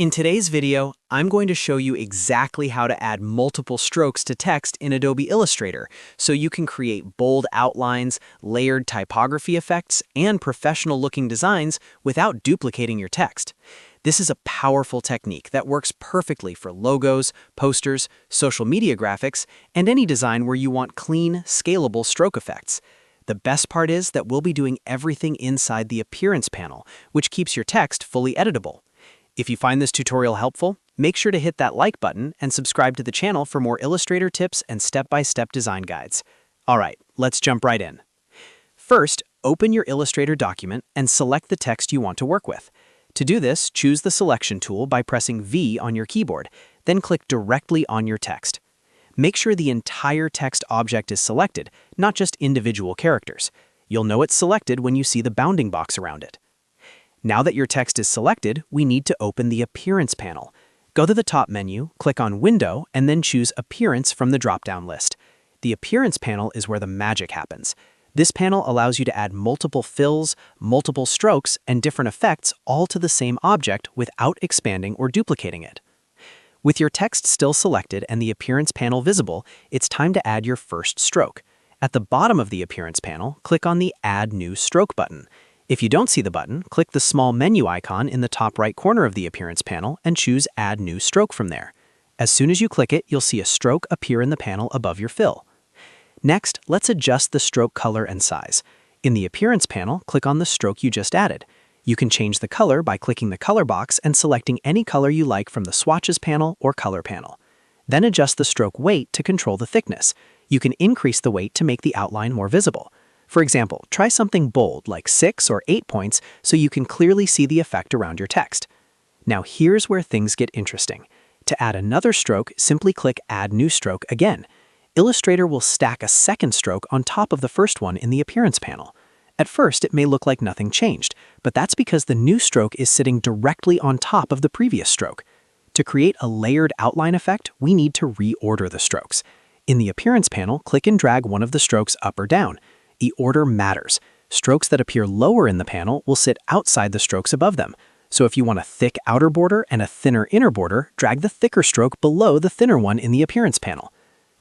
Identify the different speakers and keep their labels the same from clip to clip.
Speaker 1: In today's video, I'm going to show you exactly how to add multiple strokes to text in Adobe Illustrator so you can create bold outlines, layered typography effects, and professional-looking designs without duplicating your text. This is a powerful technique that works perfectly for logos, posters, social media graphics, and any design where you want clean, scalable stroke effects. The best part is that we'll be doing everything inside the Appearance panel, which keeps your text fully editable. If you find this tutorial helpful, make sure to hit that like button and subscribe to the channel for more Illustrator tips and step-by-step design guides. Alright, let's jump right in. First, open your Illustrator document and select the text you want to work with. To do this, choose the Selection tool by pressing V on your keyboard, then click directly on your text. Make sure the entire text object is selected, not just individual characters. You'll know it's selected when you see the bounding box around it. Now that your text is selected, we need to open the Appearance panel. Go to the top menu, click on Window, and then choose Appearance from the drop-down list. The Appearance panel is where the magic happens. This panel allows you to add multiple fills, multiple strokes, and different effects all to the same object without expanding or duplicating it. With your text still selected and the Appearance panel visible, it's time to add your first stroke. At the bottom of the Appearance panel, click on the Add New Stroke button. If you don't see the button, click the small menu icon in the top right corner of the Appearance panel and choose Add New Stroke from there. As soon as you click it, you'll see a stroke appear in the panel above your fill. Next, let's adjust the stroke color and size. In the Appearance panel, click on the stroke you just added. You can change the color by clicking the color box and selecting any color you like from the Swatches panel or Color panel. Then adjust the stroke weight to control the thickness. You can increase the weight to make the outline more visible. For example, try something bold like 6 or 8 points so you can clearly see the effect around your text. Now here's where things get interesting. To add another stroke, simply click Add New Stroke again. Illustrator will stack a second stroke on top of the first one in the Appearance panel. At first, it may look like nothing changed, but that's because the new stroke is sitting directly on top of the previous stroke. To create a layered outline effect, we need to reorder the strokes. In the Appearance panel, click and drag one of the strokes up or down. The order matters. Strokes that appear lower in the panel will sit outside the strokes above them. So if you want a thick outer border and a thinner inner border, drag the thicker stroke below the thinner one in the Appearance panel.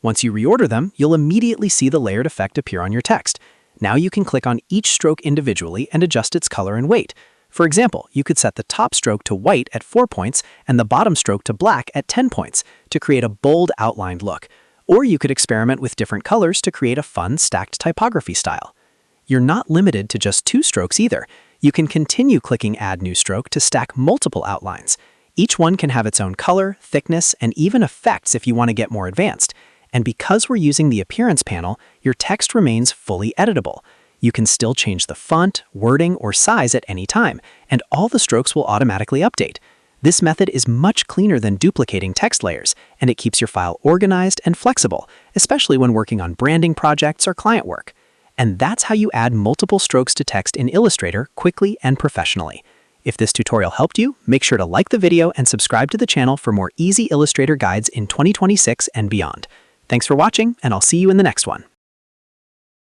Speaker 1: Once you reorder them, you'll immediately see the layered effect appear on your text. Now you can click on each stroke individually and adjust its color and weight. For example, you could set the top stroke to white at 4 points and the bottom stroke to black at 10 points to create a bold outlined look. Or you could experiment with different colors to create a fun stacked typography style. You're not limited to just 2 strokes either. You can continue clicking Add New Stroke to stack multiple outlines. Each one can have its own color, thickness, and even effects if you want to get more advanced. And because we're using the Appearance panel, your text remains fully editable. You can still change the font, wording, or size at any time, and all the strokes will automatically update. This method is much cleaner than duplicating text layers, and it keeps your file organized and flexible, especially when working on branding projects or client work. And that's how you add multiple strokes to text in Illustrator quickly and professionally. If this tutorial helped you, make sure to like the video and subscribe to the channel for more easy Illustrator guides in 2026 and beyond. Thanks for watching, and I'll see you in the next one.